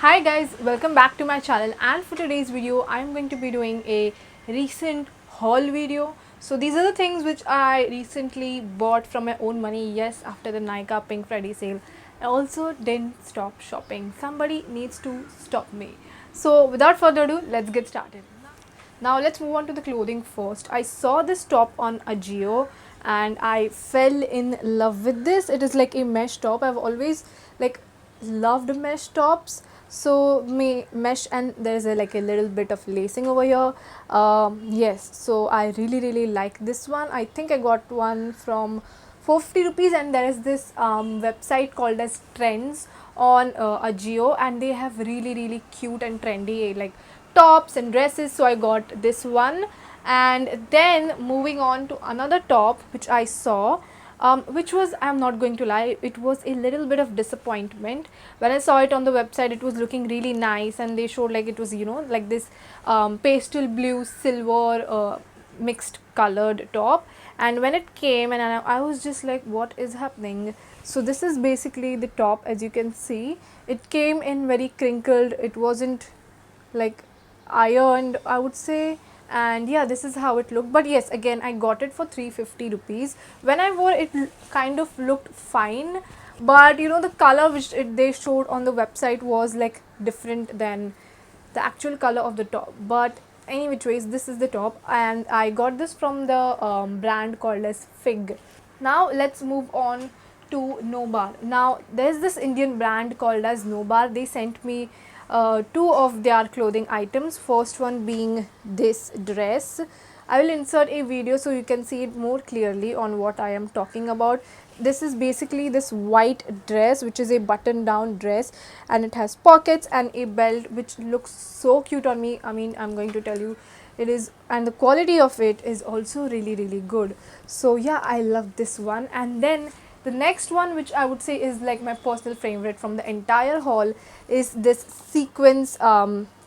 Hi guys, welcome back to my channel, and for today's video I am going to be doing a recent haul video. So these are the things which I recently bought from my own money. Yes, after the Nykaa Pink Friday sale. I also didn't stop shopping. Somebody needs to stop me. So without further ado, let's get started. Now let's move on to the clothing first. I saw this top on Ajio and I fell in love with this. It is like a mesh top. I've always like loved mesh tops. So me mesh, and there's like a little bit of lacing over here. Yes, so I really like this one. I think I got one from 450 rupees, and there is this website called as Trends on Ajio, and they have really cute and trendy like tops and dresses. So I got this one, and then moving on to another top which I saw, which was, I'm not going to lie, it was a little bit of disappointment. When I saw it on the website, it was looking really nice, and they showed like it was, you know, like this pastel blue silver mixed colored top. And when it came, and I was just like, what is happening? So this is basically the top. As you can see, it came in very crinkled. It wasn't like ironed, I would say. And yeah, this is how it looked. But yes, again, I got it for 350 rupees. When I wore it, kind of looked fine, but you know, the color which they showed on the website was like different than the actual color of the top. But any which ways, this is the top, and I got this from the brand called as Fig. Now let's move on to Nobar. Now there's this Indian brand called as Nobar. They sent me two of their clothing items. First one being this dress. I will insert a video so you can see it more clearly on what I am talking about. This is basically this white dress, which is a button down dress, and it has pockets and a belt which looks so cute on me. I mean, I'm going to tell you, it is, and the quality of it is also really good. So yeah, I love this one. And then the next one, which I would say is like my personal favorite from the entire haul, is this sequins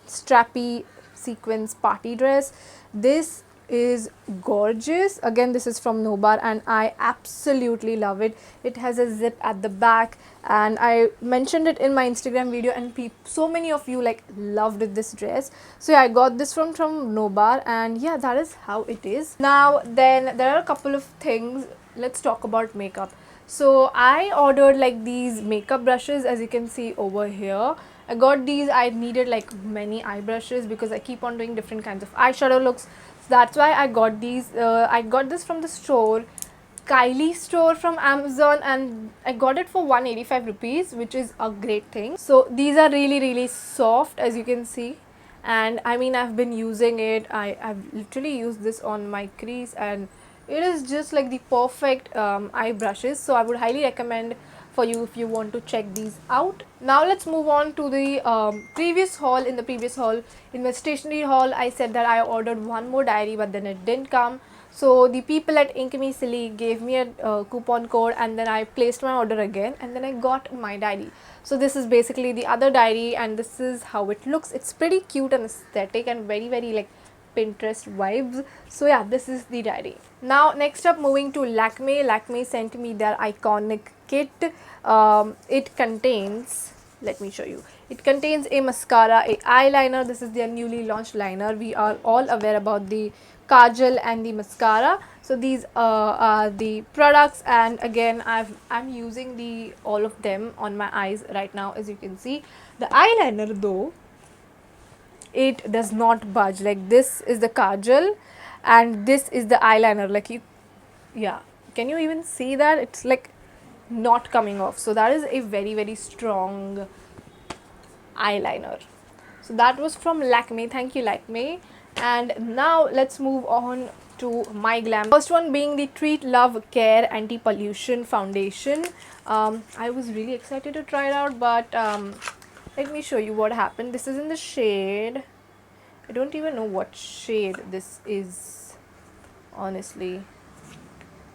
strappy sequins party dress. This is gorgeous. Again, this is from Nobar, and I absolutely love it. It has a zip at the back, and I mentioned it in my Instagram video, and so many of you like loved this dress. So yeah, I got this from Nobar, and yeah, that is how it is. Now then, there are a couple of things. Let's talk about makeup. So I ordered like these makeup brushes, as you can see over here. I got these. I needed like many eye brushes because I keep on doing different kinds of eyeshadow looks. So that's why I got these. I got this from the store, Kylie store from Amazon, and I got it for 185 rupees, which is a great thing. So these are really soft, as you can see, and I mean, I've been using it. I've literally used this on my crease, and it is just like the perfect eye brushes. So I would highly recommend for you if you want to check these out. Now let's move on to the previous haul. In the previous haul, in my stationery haul, I said that I ordered one more diary, but then it didn't come. So the people at Ink Me Silly gave me a coupon code, and then I placed my order again, and then I got my diary. So this is basically the other diary, and this is how it looks. It's pretty cute and aesthetic and very like Pinterest vibes. So yeah, this is the diary. Now next up, moving to Lakme. Lakme sent me their iconic kit. It contains, let me show you, it contains a mascara, a eyeliner. This is their newly launched liner. We are all aware about the kajal and the mascara. So these are the products, and again, I'm using the all of them on my eyes right now. As you can see, the eyeliner though, it does not budge. Like, this is the kajal and this is the eyeliner. Like, you, yeah, can you even see that? It's like not coming off. So that is a very strong eyeliner. So that was from Lakme. Thank you, Lakme. And now let's move on to My Glam. First one being the Treat Love Care Anti-Pollution Foundation. I was really excited to try it out, but let me show you what happened. This is in the shade, I don't even know what shade this is, honestly.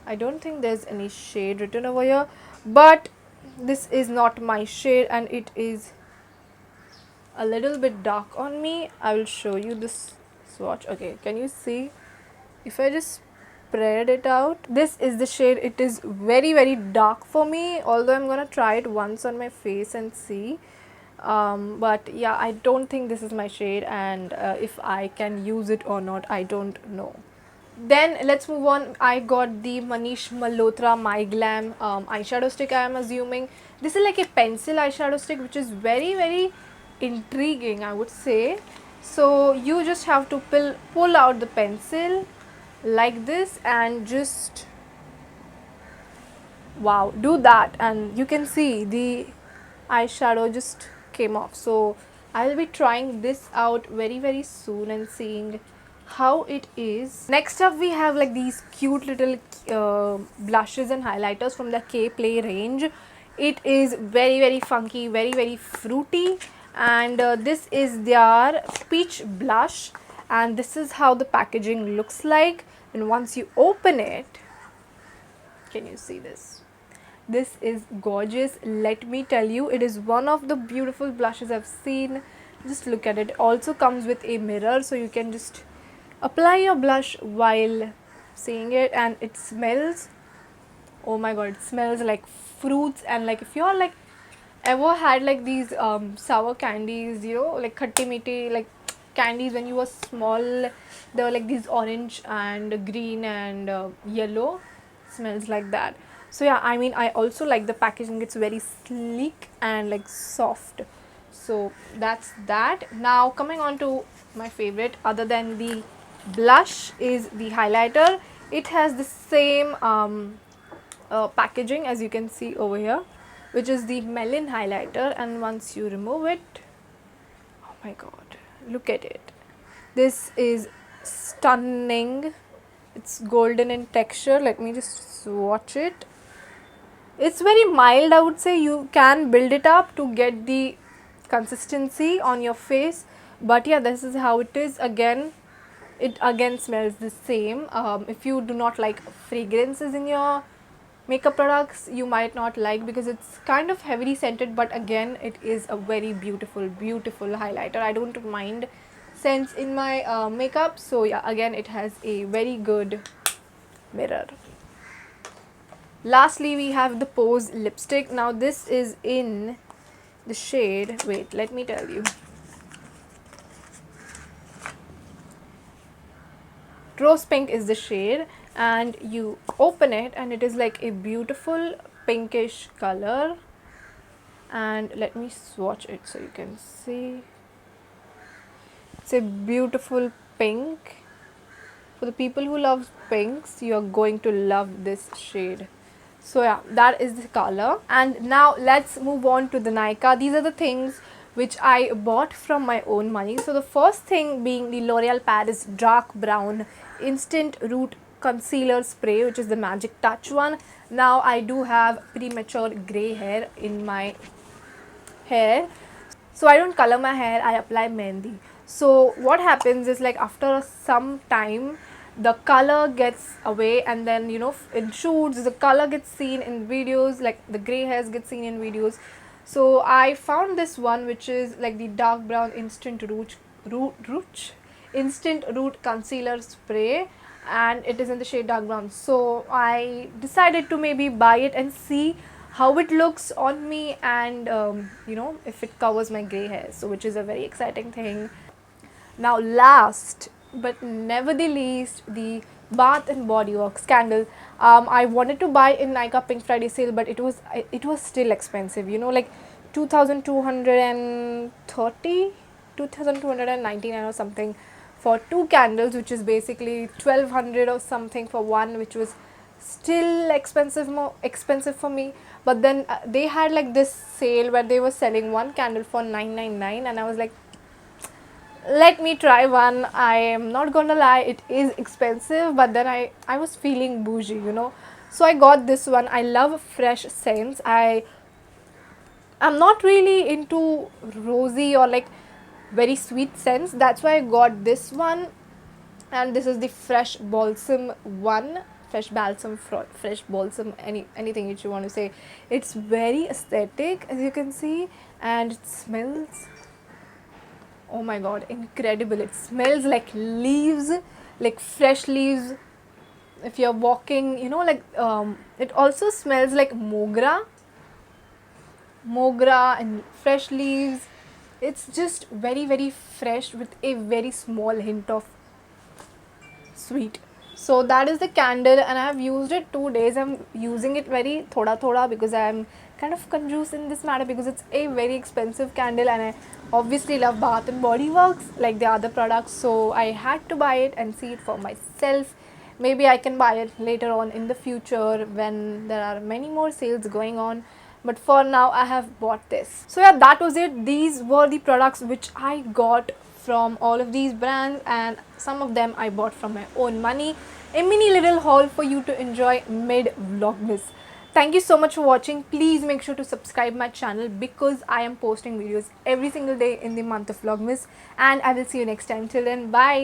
I don't think there's any shade written over here, but this is not my shade, and it is a little bit dark on me. I will show you this swatch. Okay, can you see? If I just spread it out, this is the shade. It is very dark for me, although I'm gonna try it once on my face and see. But yeah, I don't think this is my shade, and if I can use it or not, I don't know. Then let's move on. I got the Manish Malhotra My Glam eyeshadow stick. I am assuming this is like a pencil eyeshadow stick, which is very intriguing, I would say. So you just have to pull out the pencil like this and just, wow, do that, and you can see the eyeshadow just came off. So I'll be trying this out very soon and seeing how it is. Next up we have like these cute little blushes and highlighters from the K Play range. It is very funky, very fruity, and this is their peach blush, and this is how the packaging looks like. And once you open it, can you see this? This is gorgeous. Let me tell you, it is one of the beautiful blushes I've seen. Just look at it. It also comes with a mirror, so you can just apply your blush while seeing it, and it smells, oh my god, it smells like fruits. And like if you're like ever had like these sour candies, you know, like khatti meethi, like candies when you were small, they were like these orange and green and yellow, smells like that. So yeah, I mean, I also like the packaging. It's very sleek and like soft. So that's that. Now coming on to my favorite, other than the blush, is the highlighter. It has the same packaging as you can see over here, which is the Melon highlighter. And once you remove it, oh my god, look at it. This is stunning. It's golden in texture. Let me just swatch it. It's very mild, I would say. You can build it up to get the consistency on your face, but yeah, this is how it is. Again, it again smells the same. If you do not like fragrances in your makeup products, you might not like, because it's kind of heavily scented, but again, it is a very beautiful highlighter. I don't mind scents in my makeup. So yeah, again, it has a very good mirror. Lastly, we have the Pose lipstick. Now this is in the shade, wait, let me tell you, rose pink is the shade, and you open it and it is like a beautiful pinkish color. And let me swatch it so you can see. It's a beautiful pink. For the people who love pinks, you are going to love this shade. So yeah, that is the color. And now let's move on to the Nykaa. These are the things which I bought from my own money. So the first thing being the L'Oreal Paris Dark Brown Instant Root Concealer Spray, which is the Magic Touch one. Now I do have premature grey hair in my hair, so I don't color my hair, I apply mehndi. So what happens is, like, after some time the color gets away, and then, you know, in shoots the color gets seen in videos, like the gray hairs get seen in videos. So I found this one, which is like the dark brown instant root concealer spray, and it is in the shade dark brown. So I decided to maybe buy it and see how it looks on me, and you know, if it covers my gray hair, so which is a very exciting thing. Now last but never the least, the Bath and Body Works candle. I wanted to buy in Nykaa Pink Friday sale, but it was still expensive, you know, like 2230, 2299 or something for two candles, which is basically 1200 or something for one, which was still more expensive for me. But then they had like this sale where they were selling one candle for 999, and I was like, let me try one. I am not gonna lie, it is expensive, but then I was feeling bougie, you know, so I got this one. I love fresh scents. I'm not really into rosy or like very sweet scents, that's why I got this one. And this is the fresh balsam one, fresh balsam, anything which you want to say. It's very aesthetic, as you can see, and it smells, oh my god, incredible. It smells like leaves, like fresh leaves. If you're walking, you know, like it also smells like mogra. mogra and fresh leaves. It's just very fresh with a very small hint of sweet. So that is the candle, and I have used it 2 days. I'm using it very thoda because I'm kind of confused in this matter because it's a very expensive candle, and I obviously love Bath and Body Works like the other products, so I had to buy it and see it for myself. Maybe I can buy it later on in the future when there are many more sales going on, but for now I have bought this. So yeah, that was it. These were the products which I got from all of these brands, and some of them I bought from my own money. A mini little haul for you to enjoy mid vlogmas. Thank you so much for watching. Please make sure to subscribe my channel because I am posting videos every single day in the month of vlogmas, and I will see you next time. Till then, bye.